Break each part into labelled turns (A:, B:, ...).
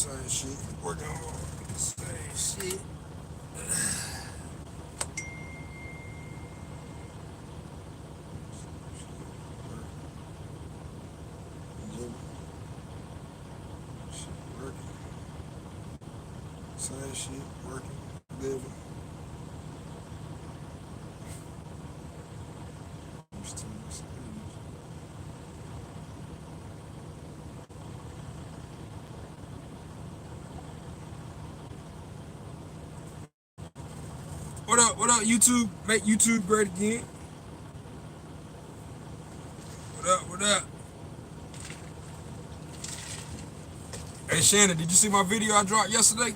A: Same shit. Working hard. Same shit. Working. Same shit. Working. Living. What up, YouTube? Make YouTube great again. What up? Hey, Shannon, did you see my video I dropped yesterday?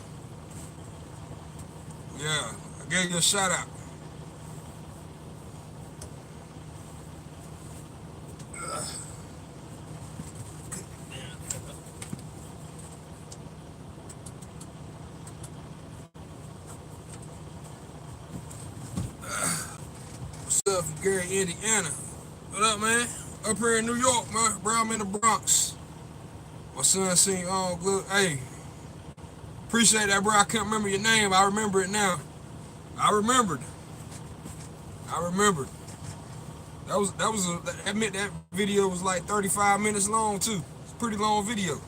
A: Yeah, I gave you a shout out. What's up, Gary, Indiana? What up, man? Up here in New York, man. Bro, I'm in the Bronx. My son seen good. Hey, appreciate that, bro. I can't remember your name. I remember it now. I remembered. Admit that video was like 35 minutes long too. It's a pretty long video.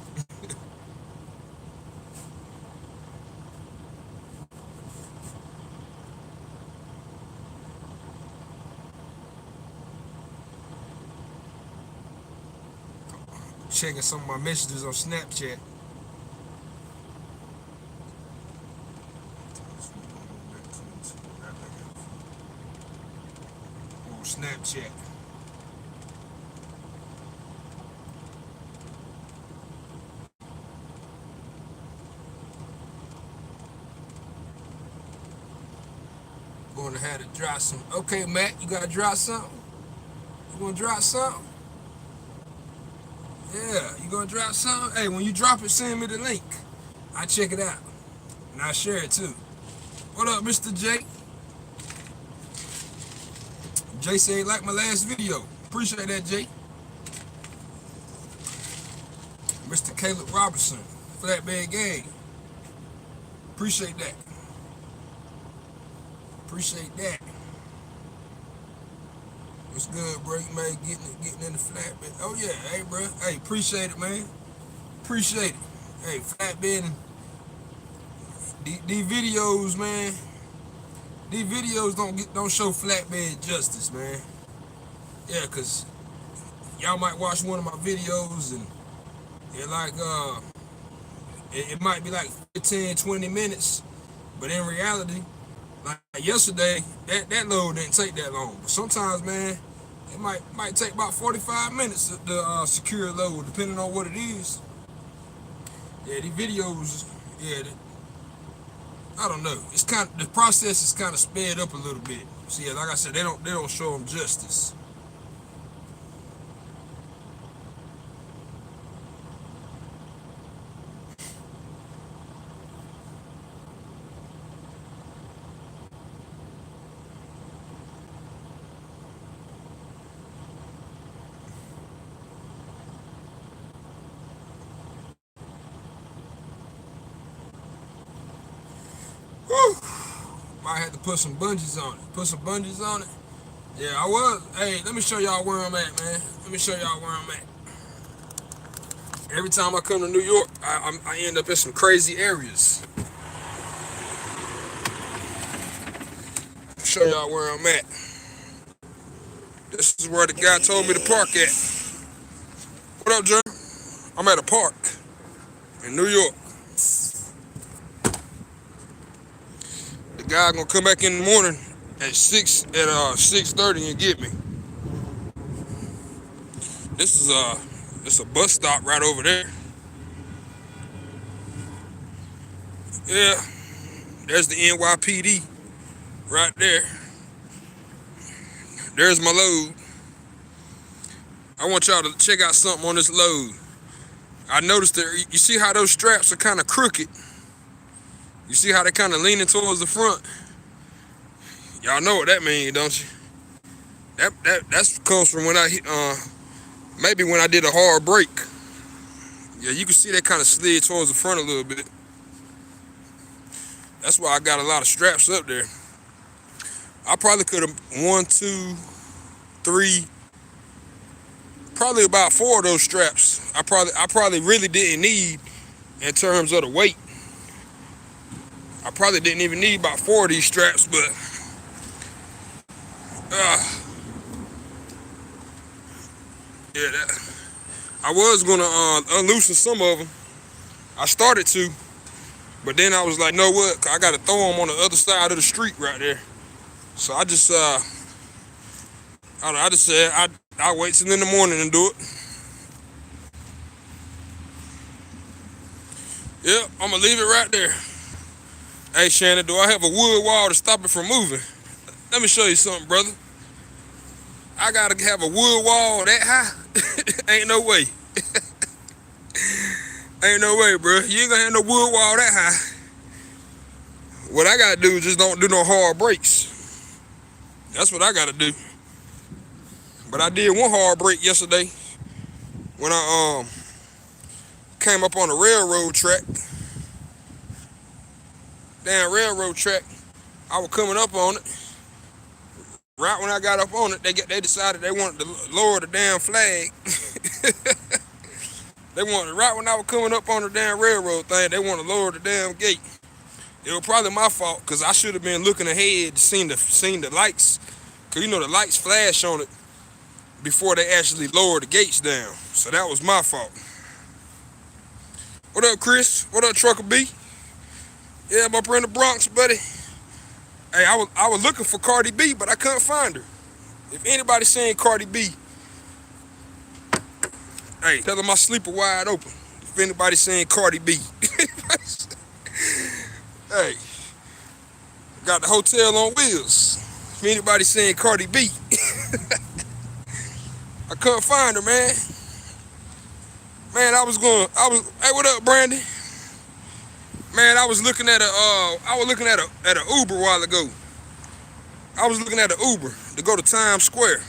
A: Checking some of my messages on Snapchat. On Snapchat. Going to have to drop some. Okay, Matt, you gotta drop something? You gonna drop something? Yeah, you gonna drop something? Hey, when you drop it, send me the link. I check it out. And I share it too. What up, Mr. J? Jay said like my last video. Appreciate that, Jay. Mr. Caleb Robertson, Flatbed Gang. Appreciate that. Appreciate that. What's good, bro? You man getting in the flatbed. Oh yeah, hey bro. Hey, appreciate it, man. Appreciate it. Hey, flatbed. These videos, man. These videos don't show flatbed justice, man. Yeah, cause y'all might watch one of my videos and like it might be like 15, 20 minutes, but in reality, like yesterday, that load didn't take that long. But sometimes, man, it might take about 45 minutes to secure a load, depending on what it is. Yeah, these videos, yeah, I don't know. It's the process is kind of sped up a little bit. See, yeah, like I said, they don't show them justice. Whew. Might have to put some bungees on it. Put some bungees on it. Yeah, I was. Hey, let me show y'all where I'm at, man. Let me show y'all where I'm at. Every time I come to New York, I end up in some crazy areas. Show y'all where I'm at. This is where the guy told me to park at. What up, Jeremy? I'm at a park in New York. The guy gonna come back in the morning at 6:30 and get me. This is a bus stop right over there. Yeah, there's the NYPD right there. There's my load. I want y'all to check out something on this load. I noticed that you see how those straps are kind of crooked. You see how they're kind of leaning towards the front. Y'all know what that means, don't you? That comes from when maybe when I did a hard break. Yeah, you can see that kind of slid towards the front a little bit. That's why I got a lot of straps up there. I probably could have 1, 2, 3, probably about 4 of those straps. I probably really didn't need in terms of the weight. I probably didn't even need about 4 of these straps, but yeah, I was gonna unloosen some of them. I started to, but then I was like, know what? I gotta throw them on the other side of the street right there. So I just I don't know, I just said I'll wait till in the morning and do it. Yep, I'm gonna leave it right there. Hey Shannon, do I have a wood wall to stop it from moving? Let me show you something, brother. I gotta have a wood wall that high? Ain't no way. Ain't no way, bro. You ain't gonna have no wood wall that high. What I gotta do is just don't do no hard breaks. That's what I gotta do. But I did one hard break yesterday when I came up on the railroad track. Damn railroad track. I was coming up on it. Right when I got up on it, they decided they wanted to lower the damn flag. They wanted, right when I was coming up on the damn railroad thing, they wanted to lower the damn gate. It was probably my fault, because I should have been looking ahead to seen the lights. Because you know the lights flash on it before they actually lower the gates down. So that was my fault. What up, Chris? What up, Trucker B? Yeah, I'm up here in the Bronx, buddy. Hey, I was looking for Cardi B, but I couldn't find her. If anybody's saying Cardi B, hey, tell them my sleeper wide open. If anybody's saying Cardi B. Hey, got the hotel on wheels. If anybody's saying Cardi B. I couldn't find her, man. Man, hey, what up, Brandon? Man, I was looking at an Uber a while ago. I was looking at an Uber to go to Times Square.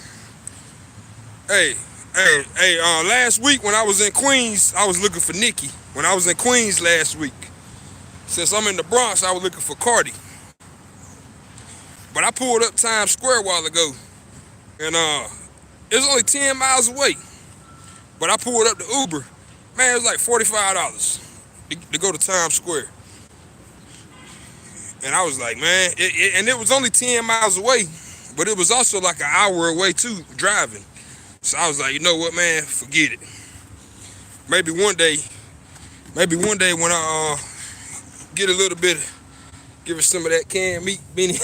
A: Hey, last week when I was in Queens, I was looking for Nikki. When I was in Queens last week. Since I'm in the Bronx, I was looking for Cardi. But I pulled up Times Square a while ago. And it was only 10 miles away. But I pulled up the Uber. Man, it was like $45 to go to Times Square. And I was like, man, and it was only 10 miles away, but it was also like an hour away too, driving. So I was like, you know what, man, forget it. Maybe one day when I get a little bit, give it some of that canned meat, Benny.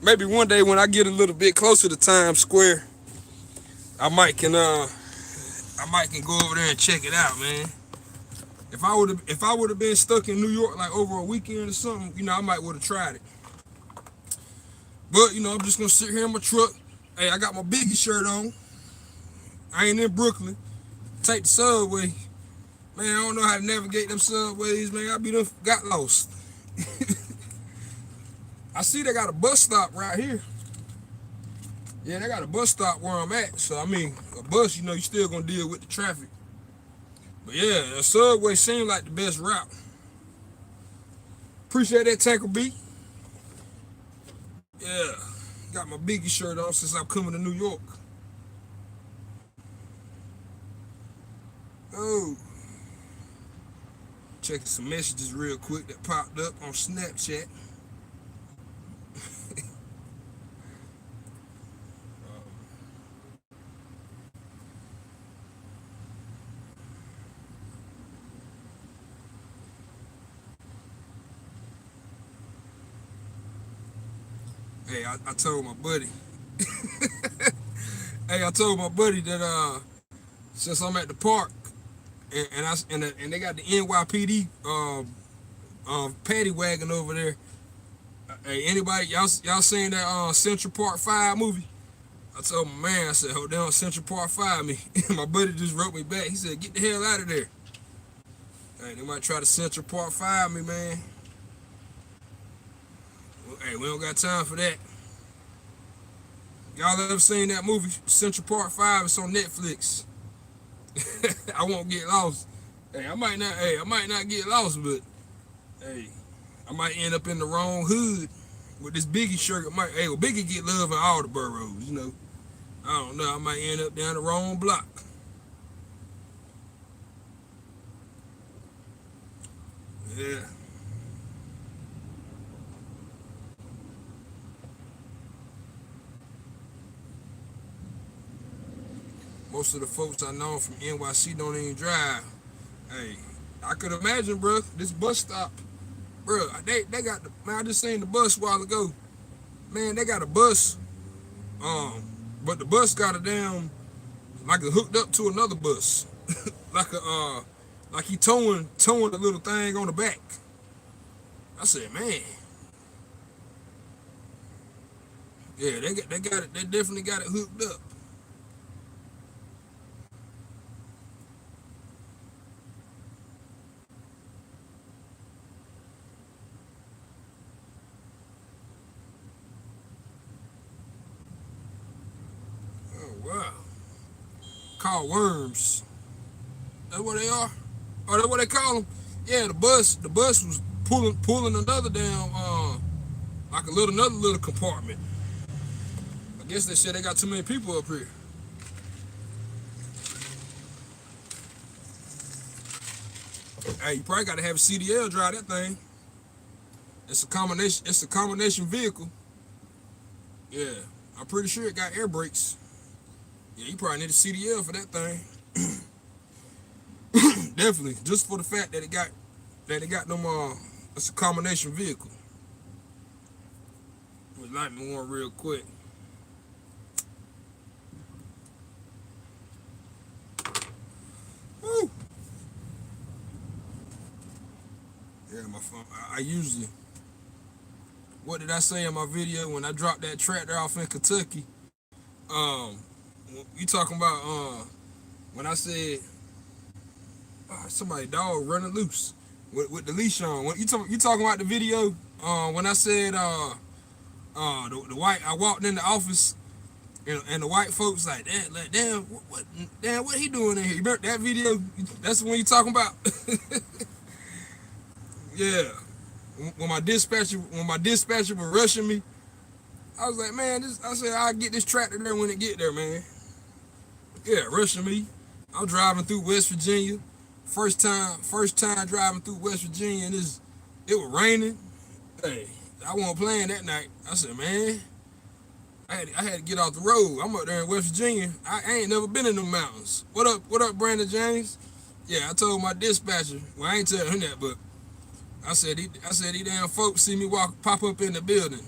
A: Maybe one day when I get a little bit closer to Times Square, I might can go over there and check it out, man. If I would have been stuck in New York like over a weekend or something, you know, I might would have tried it. But you know, I'm just gonna sit here in my truck. Hey, I got my Biggie shirt on. I ain't in Brooklyn. Take the subway. Man, I don't know how to navigate them subways, man. I be done got lost. I see they got a bus stop right here. Yeah, they got a bus stop where I'm at. So I mean, a bus, you know, you still gonna deal with the traffic. But yeah, the subway seemed like the best route. Appreciate that, Tanker B. Yeah, got my Biggie shirt on since I'm coming to New York. Oh, checking some messages real quick that popped up on Snapchat. Hey, I told my buddy. Hey, I told my buddy that since I'm at the park and they got the NYPD paddy wagon over there. Hey, anybody y'all seen that Central Park 5 movie? I told my man, I said, hold down, Central Park 5 me. My buddy just wrote me back. He said, get the hell out of there. Hey, they might try to Central Park 5 me, man. Hey, we don't got time for that. Y'all ever seen that movie, Central Park 5? It's on Netflix. I won't get lost. Hey, I might not get lost, but hey, I might end up in the wrong hood with this Biggie shirt. Well, Biggie get love in all the boroughs, you know. I don't know. I might end up down the wrong block. Yeah. Most of the folks I know from NYC don't even drive. Hey, I could imagine, bro, this bus stop, bro, they got the, man, I just seen the bus a while ago. Man, they got a bus, um, but the bus got a damn, like it hooked up to another bus. Like he towing a little thing on the back. I said, man, yeah, they got it, they definitely got it hooked up. Oh wow. Called worms. That's what they are? Oh, that's what they call them? Yeah, the bus was pulling another damn like another little compartment. I guess they said they got too many people up here. Hey, you probably gotta have a CDL drive that thing. It's a combination vehicle. Yeah. I'm pretty sure it got air brakes. Yeah, you probably need a CDL for that thing. Definitely. Just for the fact that it got them it's a combination vehicle. Would light me one real quick. Woo! Yeah, my phone. I usually, what did I say in my video when I dropped that tractor off in Kentucky? Um, you talking about when I said somebody dog running loose with the leash on? When you talking about the video? When I said the white, I walked in the office and the white folks like damn what he doing in here? You remember that video? That's the one you talking about? Yeah. When my dispatcher was rushing me, I was like, man, I said I'll get this tractor there when it get there, man. Yeah, rushing me. I'm driving through West Virginia. First time driving through West Virginia, and it was raining. Hey, I wasn't playing that night. I said, man, I had to get off the road. I'm up there in West Virginia. I ain't never been in the mountains. What up, Brandon James? Yeah, I told my dispatcher. Well, I ain't telling him that, but I said these damn folks see me pop up in the building.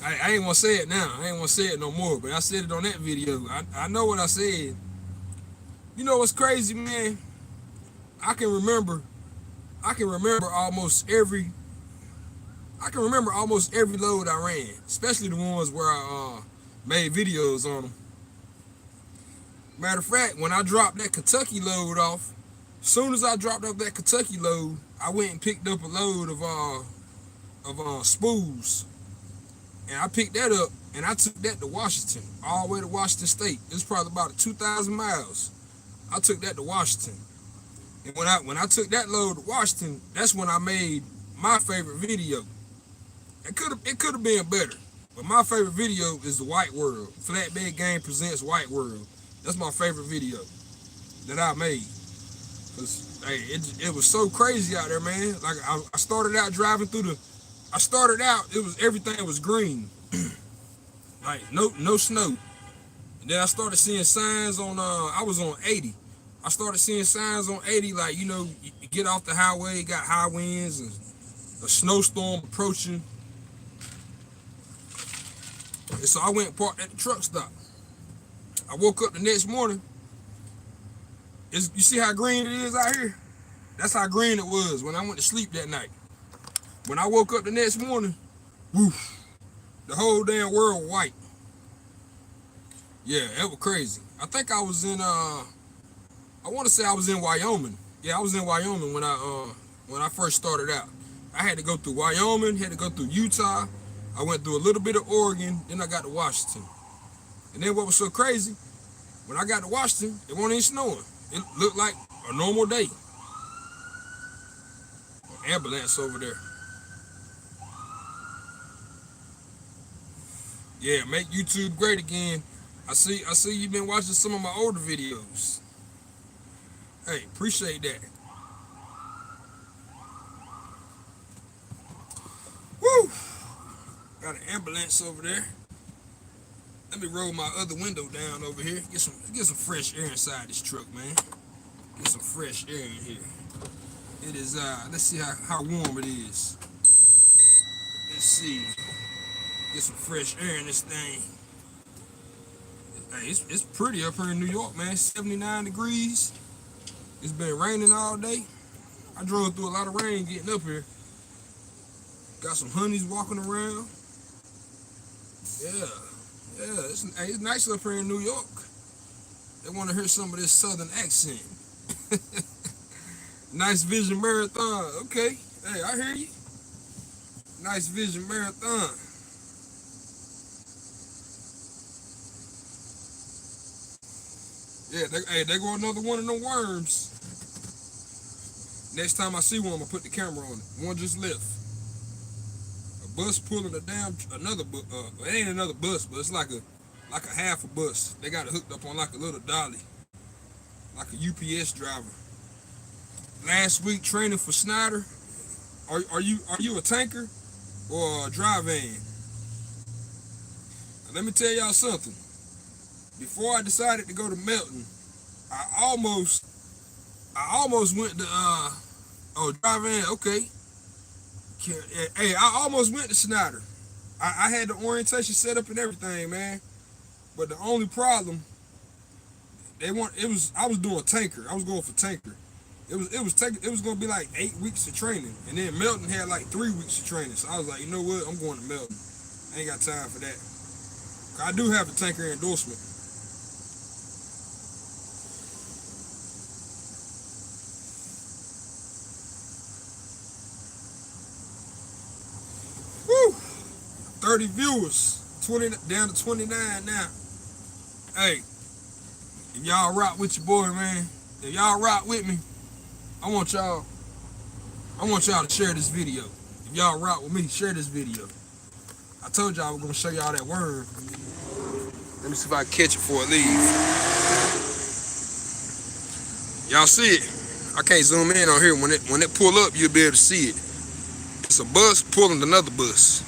A: I ain't want to say it now. I ain't want to say it no more. But I said it on that video. I know what I said. You know what's crazy, man? I can remember almost every load I ran, especially the ones where I made videos on them. Matter of fact, when I dropped that Kentucky load off, soon as I dropped off that Kentucky load, I went and picked up a load of spools, and I picked that up and I took that to Washington, all the way to Washington State. It's probably about 2,000 miles. I took that to Washington, and when I took that load to Washington, that's when I made my favorite video. It could have been better, but my favorite video is the White World. Flatbed Game presents White World. That's my favorite video that I made. Cause hey, it was so crazy out there, man. Like I started out driving through everything was green, like no snow. And then I started seeing signs on I was on 80. I started seeing signs on 80 like, you get off the highway, got high winds and a snowstorm approaching. And so I went and parked at the truck stop. I woke up the next morning. You see how green it is out here? That's how green it was when I went to sleep that night. When I woke up the next morning, woof, the whole damn world was white. Yeah, that was crazy. I think I was in I want to say I was in Wyoming. Yeah, I was in Wyoming when I first started out. I had to go through Wyoming, had to go through Utah. I went through a little bit of Oregon, then I got to Washington. And then what was so crazy, when I got to Washington, it wasn't even snowing. It looked like A normal day. Ambulance over there. Yeah, make YouTube great again. I see you've been watching some of my older videos. Hey, appreciate that. Woo! Got an ambulance over there. Let me roll my other window down over here. Get some fresh air inside this truck, man. Get some fresh air in here. It is let's see how warm it is. Let's see. Get some fresh air in this thing. Hey, it's pretty up here in New York, man. 79 degrees. It's been raining all day. I drove through a lot of rain getting up here. Got some honeys walking around. Yeah, it's nice up here in New York. They want to hear some of this southern accent. Nice Vision Marathon. Okay, hey, I hear you. Nice Vision Marathon. Yeah, they go another one of them worms. Next time I see one, I'm gonna put the camera on it. One just left. A bus pulling another bus. It ain't another bus, but it's like a half a bus. They got it hooked up on like a little dolly, like a UPS driver. Last week training for Snyder. Are you a tanker or a dry van? Now, let me tell y'all something. Before I decided to go to Melton, I almost went to dry van. Okay. Hey, I almost went to Snyder. I had the orientation set up and everything, man. But the only problem, I was doing tanker. I was going for tanker. It was gonna be like 8 weeks of training, and then Melton had like 3 weeks of training. So I was like, you know what? I'm going to Melton. I ain't got time for that. I do have a tanker endorsement. Woo! 30 viewers, 20 down to 29 now. Hey, if y'all rock with your boy, man, if y'all rock with me, I want y'all to share this video. If y'all rock with me, share this video. I told y'all I was gonna show y'all that worm. Let me see if I can catch it before it leaves. Y'all see it? I can't zoom in on here. When it pull up, you'll be able to see it. It's a bus pulling another bus.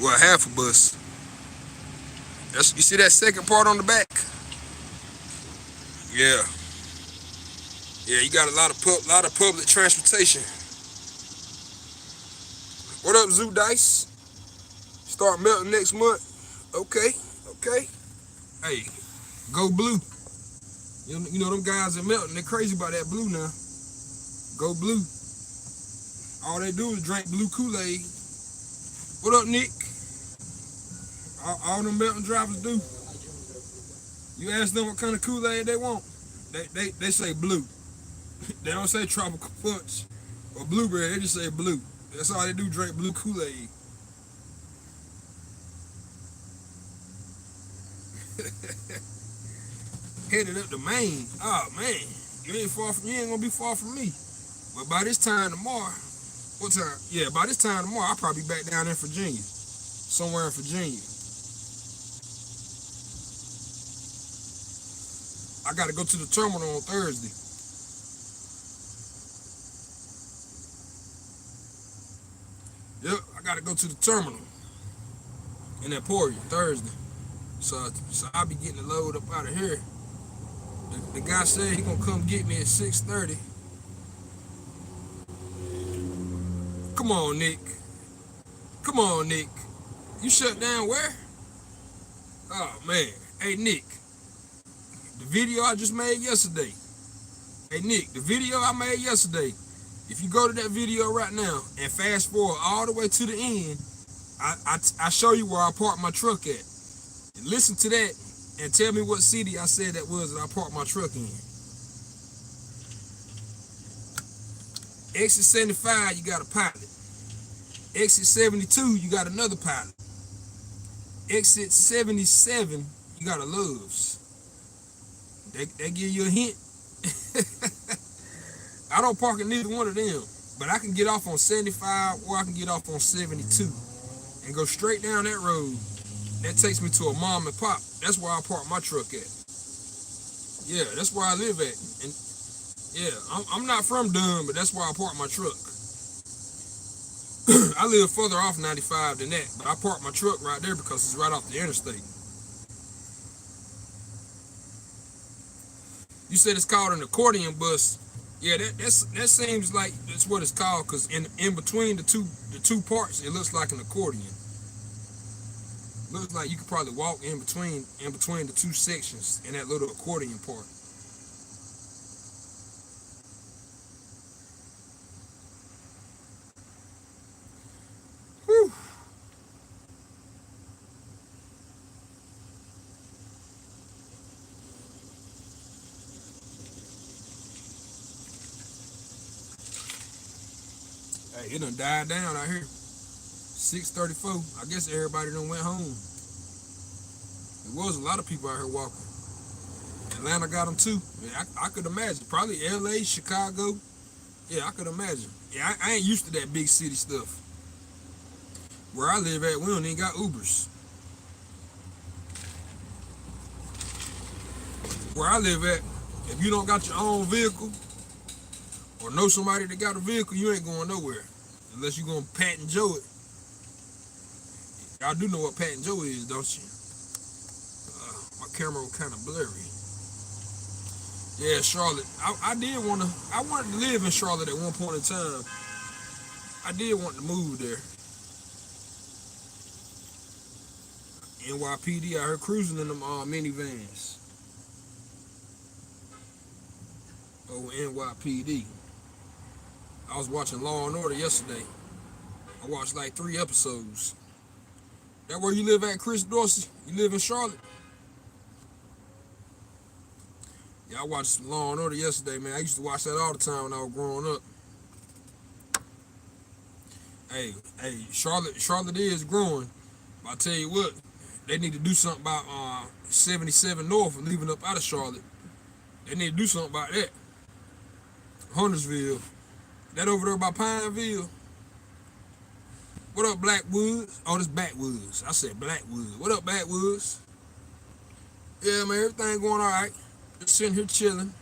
A: Well, half a bus. You see that second part on the back? Yeah. Yeah, you got a lot of public transportation. What up, Zoo Dice? Start Melting next month. Okay. Hey, go blue. You know them guys in Melton, they're crazy about that blue now. Go blue. All they do is drink blue Kool-Aid. What up, Nick? All them Melton drivers do. You ask them what kind of Kool-Aid they want. They say blue. They don't say tropical punch or blueberry, they just say blue. That's all they do, drink blue Kool-Aid. Headed up to Maine. Oh man, you ain't gonna be far from me. But by this time tomorrow, what time? Yeah, by this time tomorrow, I'll probably be back down in Virginia. Somewhere in Virginia. I gotta go to the terminal on Thursday. Yep, I gotta go to the terminal in Emporia Thursday. So I'll be getting the load up out of here. The guy said he gonna come get me at 6:30. Come on, Nick. You shut down where? Oh man. Hey Nick. The video I just made yesterday. Hey Nick, the video I made yesterday. If you go to that video right now and fast forward all the way to the end, I show you where I parked my truck at. And listen to that and tell me what city I said that was that I parked my truck in. Exit 75, you got a pilot. Exit 72, you got another pilot. Exit 77, you got a Love's. They give you a hint. I don't park in neither one of them, but I can get off on 75 or I can get off on 72 and go straight down that road. That takes me to a mom and pop. That's where I park my truck at. Yeah, that's where I live at. And yeah, I'm not from Dunn, but that's where I park my truck. I live further off 95 than that, but I park my truck right there because it's right off the interstate. You said it's called an accordion bus. Yeah, that seems like that's what it's called, because in between the two parts, it looks like an accordion. Looks like you could probably walk in between the two sections in that little accordion part. Whew. Hey, it done died down out here. 6:34. I guess everybody done went home. There was a lot of people out here walking. Atlanta got them too. Yeah, I could imagine. Probably LA, Chicago. Yeah, I could imagine. Yeah, I ain't used to that big city stuff. Where I live at, we don't even got Ubers. Where I live at, if you don't got your own vehicle or know somebody that got a vehicle, you ain't going nowhere. Unless you gonna Pat and Joe it. Y'all do know what Pat and Joe is, don't you? My camera was kind of blurry. Yeah, Charlotte. I wanted to live in Charlotte at one point in time. I did want to move there. NYPD, I heard cruising in them minivans. Oh, NYPD. I was watching Law and Order yesterday. I watched like 3 episodes. That where you live at, Chris Dorsey? You live in Charlotte? Yeah, I watched some Law and Order yesterday, man. I used to watch that all the time when I was growing up. Hey, Charlotte is growing. But I tell you what, they need to do something about 77 North and leaving up out of Charlotte. They need to do something about that. Huntersville. That over there by Pineville. What up, Blackwoods? Oh, this Backwoods. I said Blackwoods. What up, Backwoods? Yeah, man, everything going all right. Just sitting here chilling,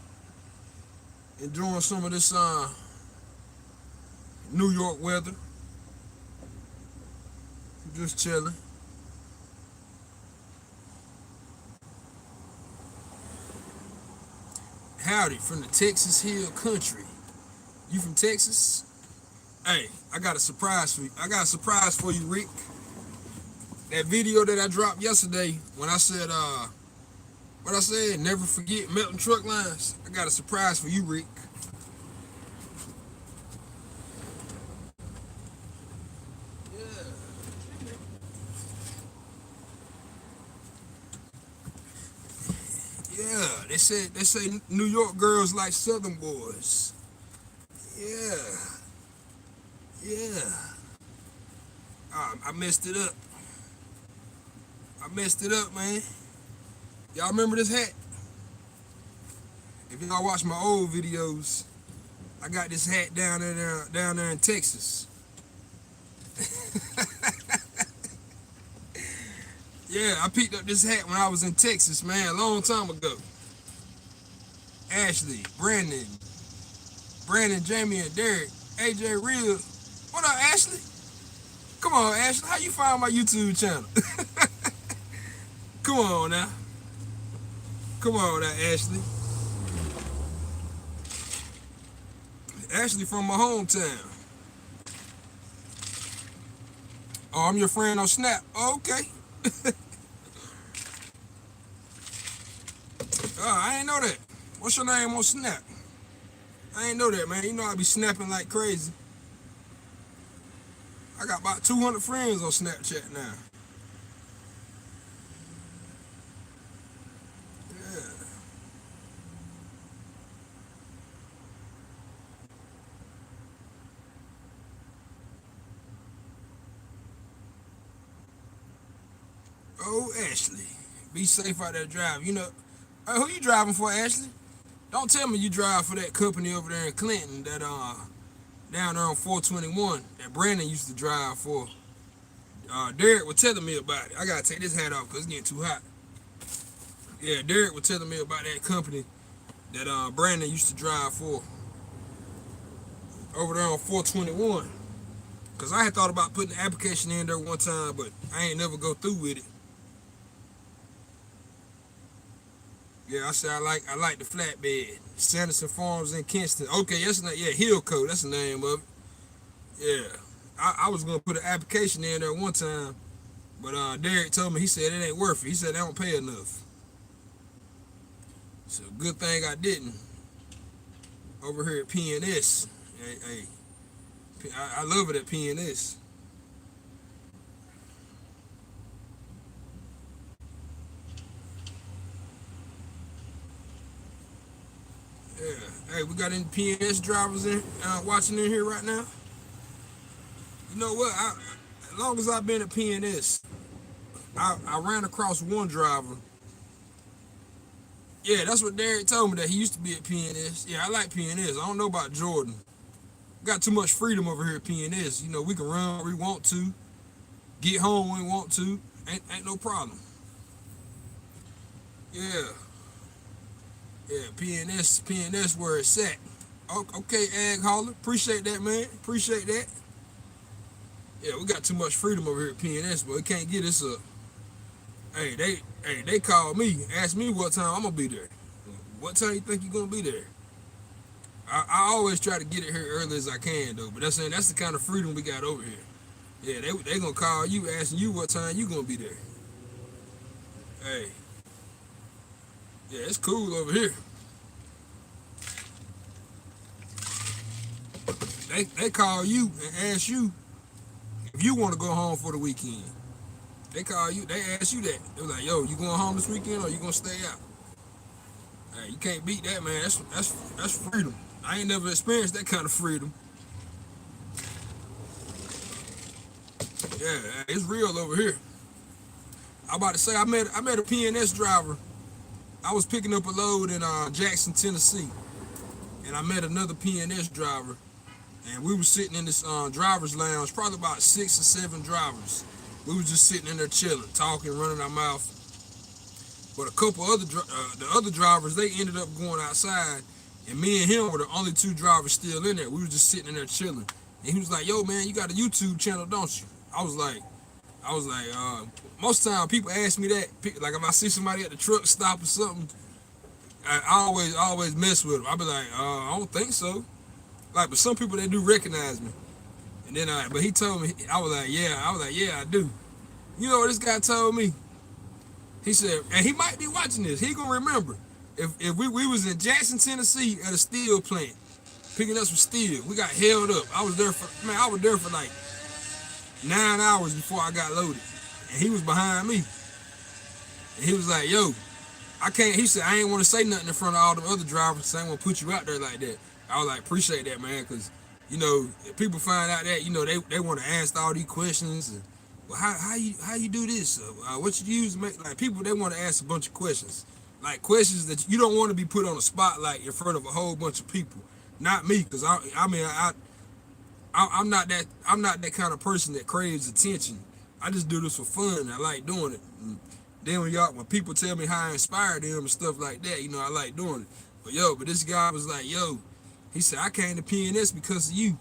A: enjoying some of this New York weather. Just chilling. Howdy from the Texas Hill Country. You from Texas? Hey, I got a surprise for you. I got a surprise for you, Rick. That video that I dropped yesterday when I said, what I said, never forget melting truck lines. I got a surprise for you, Rick. Yeah, they say New York girls like Southern boys. Yeah. I messed it up. Man. Y'all remember this hat? If y'all watch my old videos, I got this hat down there in Texas. Yeah, I picked up this hat when I was in Texas, man, a long time ago. Ashley, Brandon, Jamie, and Derek, AJ Real. What up, Ashley? Come on, Ashley. How you find my YouTube channel? Come on now. Ashley. Ashley from my hometown. Oh, I'm your friend on Snap. Oh, okay. I ain't know that. What's your name on Snap? I ain't know that, man. You know I be snapping like crazy. I got about 200 friends on Snapchat now. Yeah. Oh, Ashley. Be safe out there driving. You know, who you driving for, Ashley? Don't tell me you drive for that company over there in Clinton that down there on 421 that Brandon used to drive for. Derek was telling me about it. I gotta take this hat off because it's getting too hot. Yeah, Derek was telling me about that company that Brandon used to drive for over there on 421. Cause I had thought about putting the application in there one time, but I ain't never go through with it. Yeah, I said I like the Flatbed. Sanderson Farms in Kinston. Okay, that's not, yeah, Hillcoat, that's the name of it. Yeah. I was gonna put an application in there one time, but Derek told me, he said it ain't worth it. He said they don't pay enough. So good thing I didn't. Over here at PNS. Hey, I love it at PNS. Yeah. Hey, we got any PNS drivers in watching in here right now? You know what? As long as I've been at PNS, I ran across one driver. Yeah, that's what Derek told me, that he used to be at PNS. Yeah, I like PNS. I don't know about Jordan. Got too much freedom over here at PNS. You know, we can run where we want to, get home when we want to. Ain't no problem. Yeah. Yeah, PNS where it's at. Okay, Ag Hauler. Appreciate that, man. Appreciate that. Yeah, we got too much freedom over here at PNS, but we can't get this up. Hey, they called me, asked me what time I'm gonna be there. What time you think you gonna be there? I always try to get it here early as I can though, but that's the kind of freedom we got over here. Yeah, they gonna call you, asking you what time you gonna be there. Hey, yeah, it's cool over here. They call you and ask you if you want to go home for the weekend. They call you, they ask you that. They're like, yo, you going home this weekend or you gonna stay out? Hey, you can't beat that, man. That's freedom. I ain't never experienced that kind of freedom. Yeah, it's real over here. I'm about to say I met a PNS driver. I was picking up a load in Jackson, Tennessee, and I met another PNS driver, and we were sitting in this driver's lounge, probably about 6 or 7 drivers. We was just sitting in there chilling, talking, running our mouth. But a couple other the other drivers, they ended up going outside, and me and him were the only 2 drivers still in there. We was just sitting in there chilling, and he was like, "Yo, man, you got a YouTube channel, don't you?" I was like, most time people ask me that, like if I see somebody at the truck stop or something, I always mess with them. I be like, I don't think so. Like, but some people, they do recognize me. And then but he told me, I was like, yeah, I do. You know what this guy told me? He said, and he might be watching this. He gonna remember. If we was in Jackson, Tennessee at a steel plant, picking up some steel, we got held up. I was there for like 9 hours before I got loaded. And he was behind me. And he was like, yo, I can't, he said, I ain't want to say nothing in front of all the other drivers, so I ain't want to put you out there like that. I was like, appreciate that, man, because, you know, if people find out that, you know, they want to ask all these questions. And, well, how you do this? What you use to make, like, people, they want to ask a bunch of questions. Like, questions that you don't want to be put on a spotlight in front of a whole bunch of people. Not me, because I'm not that kind of person that craves attention. I just do this for fun. I like doing it. And then when people tell me how I inspire them and stuff like that, you know, I like doing it. But this guy was like, yo, he said, I came to PNS because of you.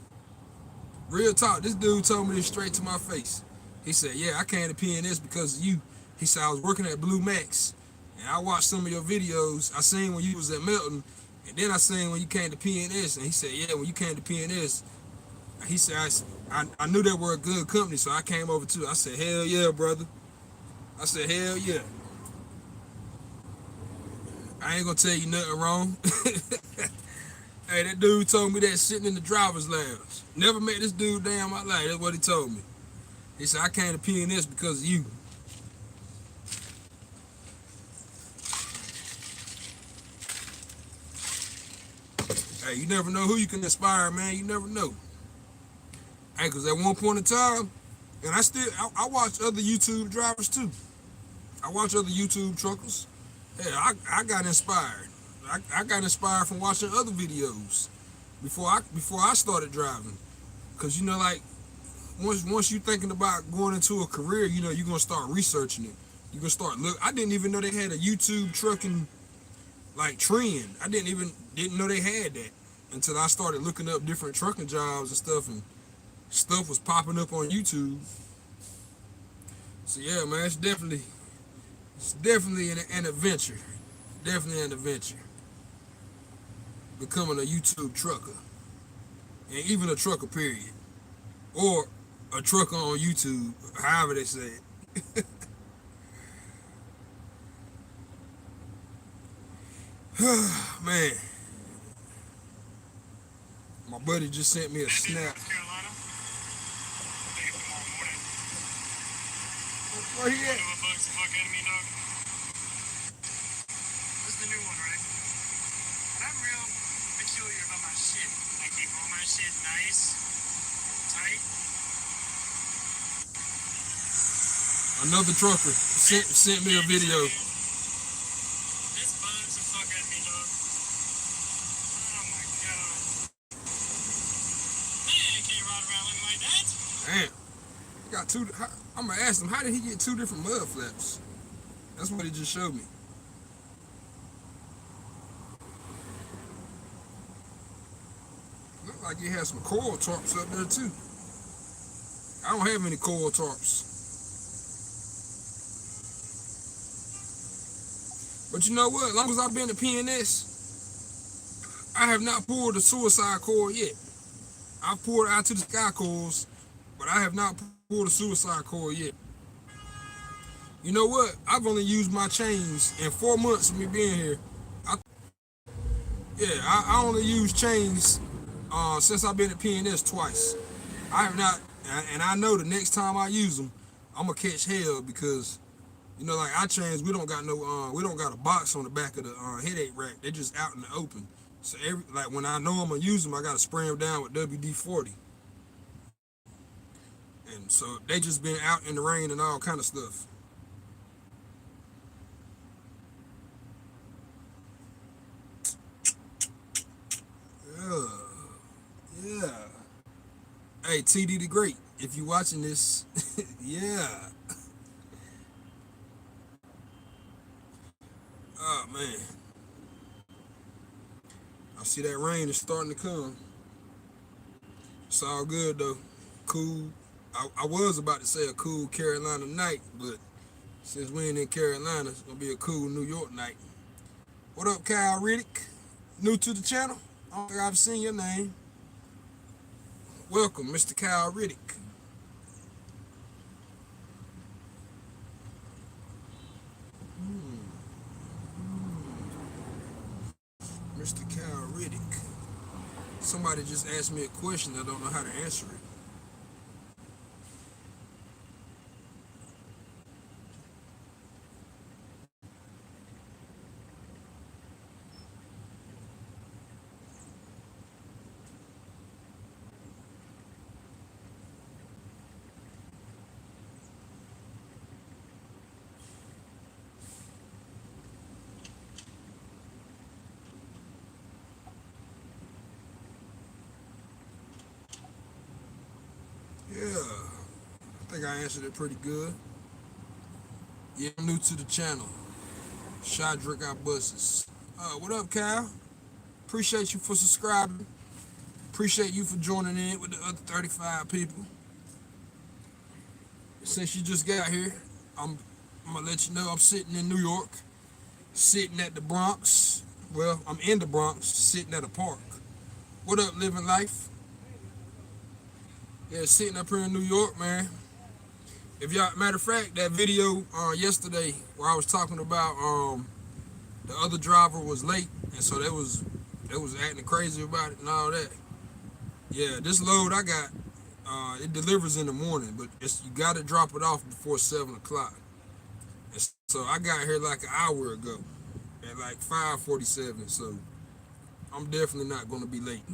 A: Real talk, this dude told me this straight to my face. He said, yeah, I came to PNS because of you. He said, I was working at Blue Max, and I watched some of your videos. I seen when you was at Melton, and then I seen when you came to PNS. And he said, yeah, when you came to PNS, he said, I knew they were a good company, so I came over too. I said, hell yeah, brother. I said, hell yeah. I ain't gonna tell you nothing wrong. Hey, that dude told me that sitting in the driver's lounge. Never met this dude day in my life. That's what he told me. He said, I came to PNS because of you. Hey, you never know who you can inspire, man. You never know. Hey, because at one point in time, and I watch other YouTube drivers too. I watch other YouTube truckers. Hey, I got inspired. I got inspired from watching other videos before I started driving. Cause you know, like once you thinking about going into a career, you know, you're gonna start researching it. You're gonna start look. I didn't even know they had a YouTube trucking like trend. I didn't know they had that until I started looking up different trucking jobs and stuff, and stuff was popping up on YouTube. So yeah, man, it's definitely an adventure. Definitely an adventure. Becoming a YouTube trucker, and even a trucker period, or a trucker on YouTube, however they say it. Man, my buddy just sent me a snap. Where he at?
B: This is the new one, right? But I'm real peculiar about my shit. I keep all my shit nice, tight.
A: Another trucker sent me a video.
B: This bugs the fuck out of me, dog. Oh my god. Man, I can't ride around looking like that.
A: Damn. Got two. I'm gonna ask him, how did he get two different mud flaps? That's what he just showed me. Look like he has some coil tarps up there too. I don't have any coil tarps. But you know what? As long as I've been to PNS, I have not pulled the suicide coil yet. I've pulled out to the sky coils, but I have not pulled the suicide coil yet. You know what? I've only used my chains in 4 months of me being here. I only used chains since I've been at PNS twice. I have not, and I know the next time I use them, I'm gonna catch hell because, you know, like our chains, we don't got a box on the back of the headache rack. They're just out in the open. So like when I know I'm gonna use them, I gotta spray them down with WD-40. And so they just been out in the rain and all kind of stuff. Yeah. Hey, TD the Great, if you watching this, yeah. Oh man. I see that rain is starting to come. It's all good though. Cool. I was about to say a cool Carolina night, but since we ain't in Carolina, it's gonna be a cool New York night. What up, Kyle Riddick? New to the channel? I don't think I've seen your name. Welcome, Mr. Kyle Riddick. Mr. Kyle Riddick. Somebody just asked me a question. I don't know how to answer it. Yeah, I think I answered it pretty good. Yeah, I'm new to the channel. Shot Drink Out Buses. What up, Kyle? Appreciate you for subscribing. Appreciate you for joining in with the other 35 people. Since you just got here, I'm gonna let you know I'm sitting in New York, sitting at the Bronx. Well, I'm in the Bronx, sitting at a park. What up, living life? Yeah, sitting up here in New York, man. If y'all, matter of fact, that video yesterday where I was talking about the other driver was late, and so they was acting crazy about it and all that. Yeah, this load I got, it delivers in the morning, but you got to drop it off before 7 o'clock. And so I got here like an hour ago at like 5:47. So I'm definitely not going to be late.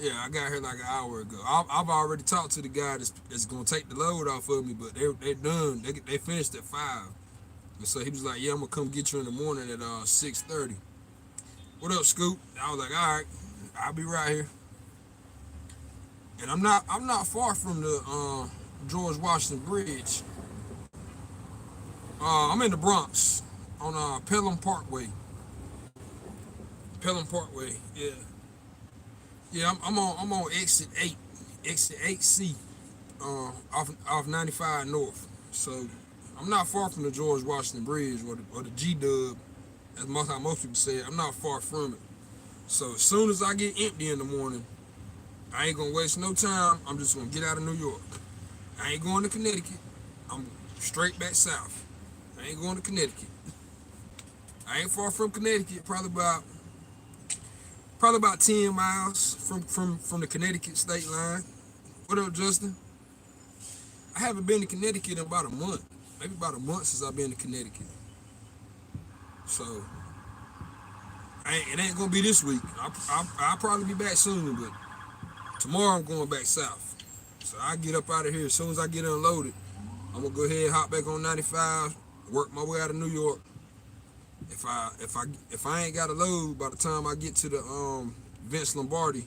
A: I got here like an hour ago. I've already talked to the guy that's going to take the load off of me, but they done. They finished at 5. And so he was like, yeah, I'm gonna come get you in the morning at 6:30. What up, Scoop? I was like, all right, I'll be right here. And I'm not far from the George Washington Bridge. I'm in the Bronx on Pelham Parkway. Pelham Parkway, yeah. Yeah, I'm on exit 8C, off 95 North. So I'm not far from the George Washington Bridge or the G Dub, as how most people say it. I'm not far from it. So as soon as I get empty in the morning, I ain't gonna waste no time. I'm just gonna get out of New York. I ain't going to Connecticut. I'm straight back south. I ain't going to Connecticut. I ain't far from Connecticut. Probably about 10 miles from the Connecticut state line. What up, Justin? I haven't been to Connecticut in about a month. Maybe about a month since I've been to Connecticut. So it ain't gonna be this week. I'll probably be back soon, but tomorrow I'm going back south. So I get up out of here as soon as I get unloaded. I'm gonna go ahead and hop back on 95, work my way out of New York. If I ain't got a load by the time I get to the Vince Lombardi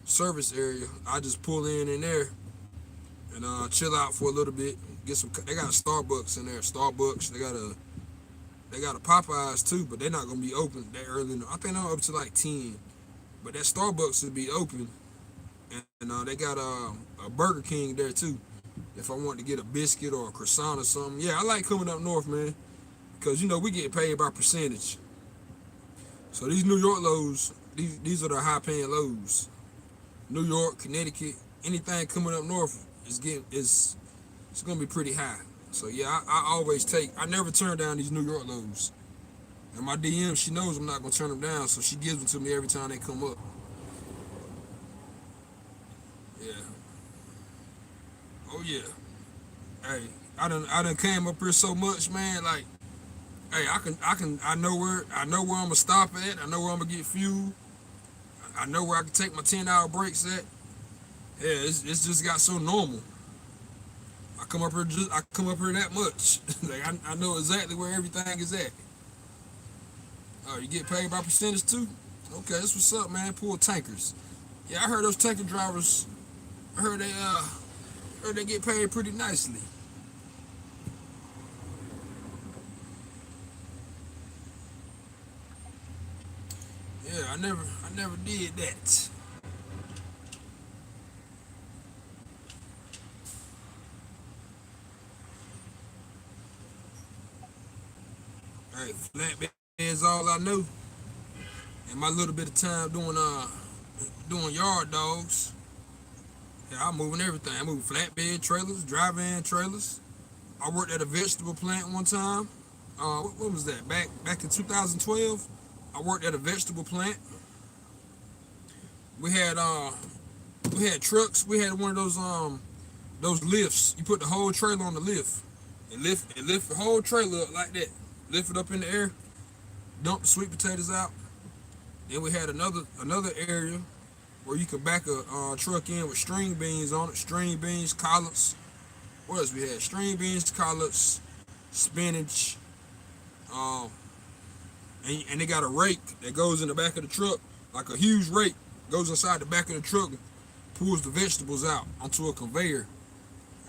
A: service area, I just pull in there and chill out for a little bit. Get some. They got a Starbucks in there. Starbucks. They got a Popeyes too, but they're not gonna be open that early. I think they're up to like 10. But that Starbucks will be open, and they got a Burger King there too. If I want to get a biscuit or a croissant or something, yeah, I like coming up north, man, because we get paid by percentage. So these New York lows, these are the high paying lows. New York, Connecticut, anything coming up north it's gonna be pretty high. So yeah, I never turn down these New York lows. And my DM, she knows I'm not gonna turn them down, so she gives them to me every time they come up. Yeah. Oh yeah. Hey, I done came up here so much, man. Like, hey, I know where I'm gonna stop at. I know where I'm gonna get fuel. I know where I can take my 10-hour breaks at. Yeah, it's just got so normal. I come up here that much. Like I know exactly where everything is at. Oh, you get paid by percentage too? Okay, that's what's up, man. Pull tankers. Yeah, I heard those tanker drivers. I heard they get paid pretty nicely. Yeah, I never did that. Hey, flatbed is all I know. In my little bit of time doing yard dogs, yeah, I'm moving everything. I move flatbed trailers, drive-in trailers. I worked at a vegetable plant one time. What was that? Back in 2012, I worked at a vegetable plant. We had trucks. We had one of those lifts. You put the whole trailer on the lift. It lift the whole trailer up like that. Lift it up in the air. Dump the sweet potatoes out. Then we had another area where you could back a truck in with string beans on it. String beans, collards. What else we had? String beans, collards, spinach. And they got a rake that goes in the back of the truck, like a huge rake, goes inside the back of the truck and pulls the vegetables out onto a conveyor.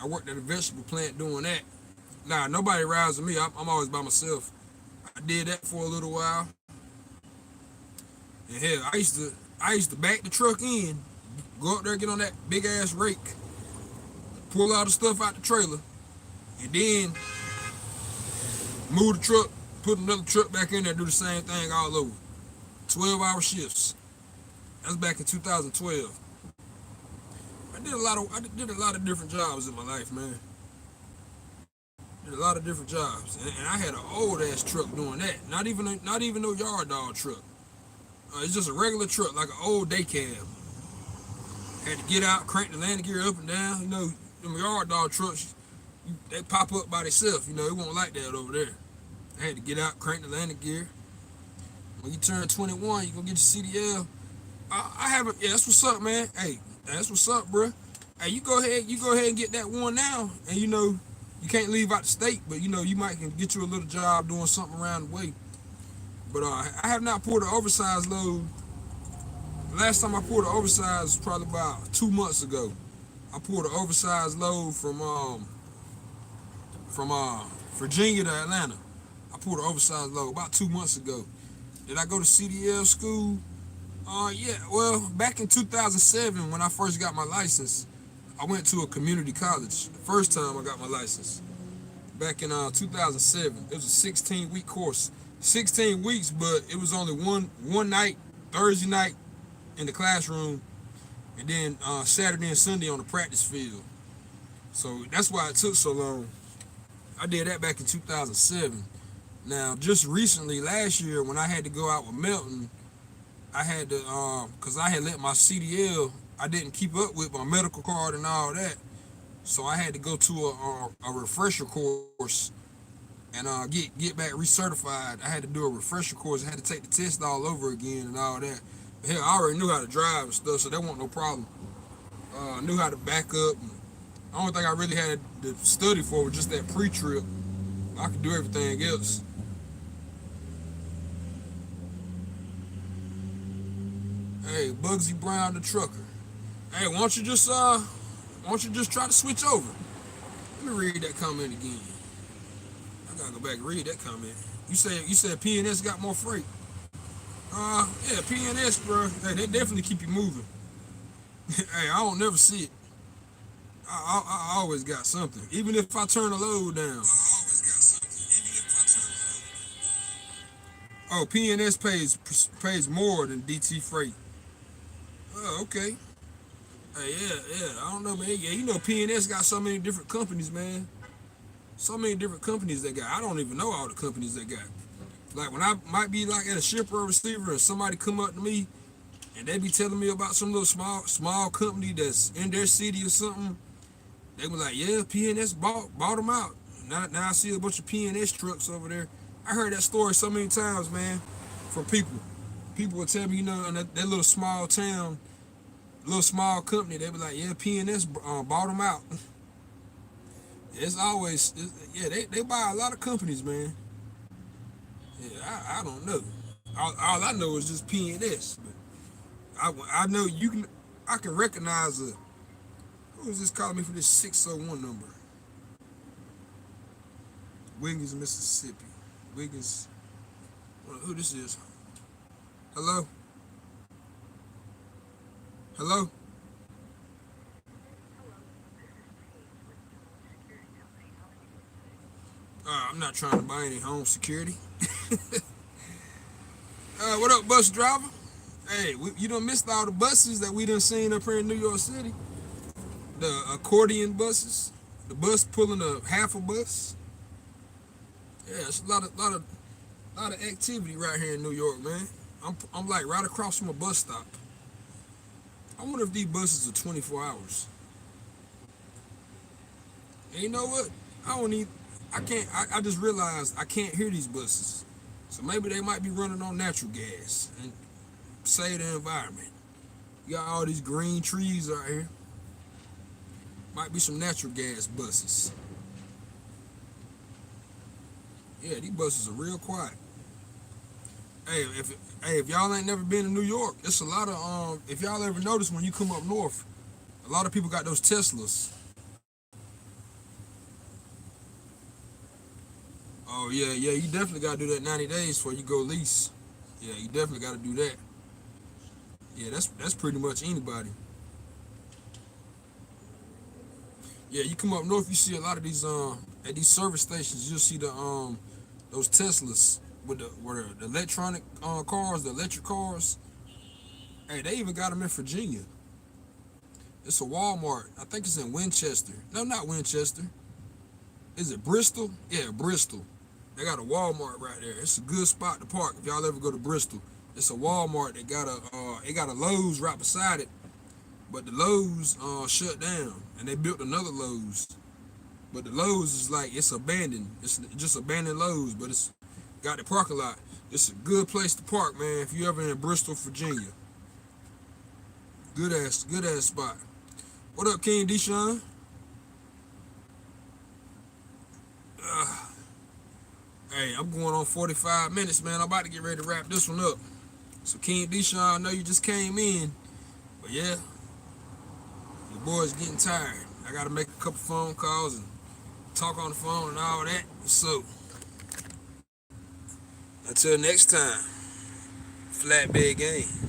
A: I worked at a vegetable plant doing that. Nah, nobody rides with me. I'm always by myself. I did that for a little while. And hell, I used to back the truck in, go up there, get on that big ass rake, pull all the stuff out the trailer, and then move the truck, put another truck back in there, do the same thing all over. 12-hour shifts. That's back in 2012. I did a lot of different jobs in my life, man. Did a lot of different jobs, and I had an old ass truck doing that. Not even no yard dog truck. It's just a regular truck, like an old day cab. Had to get out, crank the landing gear up and down. Them yard dog trucks, they pop up by themselves. It won't like that over there. I had to get out, crank the landing gear. When you turn 21, you gonna get your CDL. I haven't. Yeah, that's what's up, man. Hey, that's what's up, bro. Hey, you go ahead and get that one now, and You can't leave out the state, but you know you might can get you a little job doing something around the way. But I have not pulled an oversized load. The last time I pulled an oversized was probably about 2 months ago. I pulled an oversized load from Virginia to Atlanta. I pulled an oversized load about 2 months ago. Did I go to CDL school? Yeah. Well, back in 2007 when I first got my license, I went to a community college. The first time I got my license. Back in 2007. It was a 16-week course. 16 weeks, but it was only one night, Thursday night in the classroom, and then Saturday and Sunday on the practice field. So that's why it took so long. I did that back in 2007. Now, just recently, last year, when I had to go out with Melton, I had to, because I had let my CDL, I didn't keep up with my medical card and all that. So I had to go to a refresher course and get back recertified. I had to do a refresher course. I had to take the test all over again and all that. But hell, I already knew how to drive and stuff, so that wasn't no problem. I knew how to back up. And the only thing I really had to study for was just that pre-trip. I could do everything else. Hey, Bugsy Brown the trucker. Hey, why don't you just try to switch over? Let me read that comment again. I gotta go back and read that comment. You said PNS got more freight. Yeah, PNS, bro. Hey, they definitely keep you moving. Hey, I don't never see it. I always got something. Even if I turn the load down. Oh, PNS pays more than DT freight. Oh, okay. Hey, yeah. I don't know, man. Yeah, you know PNS got so many different companies, man. So many different companies they got. I don't even know all the companies they got. Like when I might be like at a shipper or receiver and somebody come up to me and they be telling me about some little small company that's in their city or something, they were like, yeah, PNS bought them out. Now I see a bunch of PNS trucks over there. I heard that story so many times, man, from people. People would tell me, you know, in that little small town, little small company, they be like, yeah, PNS bought them out. It's always, yeah, they buy a lot of companies, man. Yeah, I don't know. All I know is just PNS. But I know you can, I can recognize who is this calling me for this 601 number? Wiggins, Mississippi. Wiggins, who this is? Hello? Hello? I'm not trying to buy any home security. What up, bus driver? Hey, you done missed all the buses that we done seen up here in New York City. The accordion buses. The bus pulling a half a bus. Yeah, it's a lot of activity right here in New York, man. I'm like right across from a bus stop. I wonder if these buses are 24 hours. And you know what? I just realized I can't hear these buses. So maybe they might be running on natural gas and save the environment. You got all these green trees out here. Might be some natural gas buses. Yeah, these buses are real quiet. If y'all ain't never been to New York, it's a lot of if y'all ever notice when you come up north, a lot of people got those Teslas. Oh yeah, you definitely gotta do that 90 days before you go lease. Yeah, you definitely gotta do that. Yeah, that's pretty much anybody. Yeah, you come up north, you see a lot of these at these service stations, you'll see those Teslas with the electronic cars, the electric cars. Hey, they even got them in Virginia. It's a Walmart. I think it's in Winchester. No, not Winchester. Is it Bristol? Yeah, Bristol. They got a Walmart right there. It's a good spot to park if y'all ever go to Bristol. It's a Walmart that got it got a Lowe's right beside it, but the Lowe's shut down and they built another Lowe's. But the Lowe's is like it's abandoned. It's just abandoned Lowe's, but it's got the parking lot. It's a good place to park, man. If you ever in Bristol, Virginia, good ass spot. What up, King Deshaun? Hey, I'm going on 45 minutes, man. I'm about to get ready to wrap this one up. So King Deshaun, I know you just came in, but yeah, your boy's getting tired. I gotta make a couple phone calls and talk on the phone and all that. So until next time, Flatbed Gang.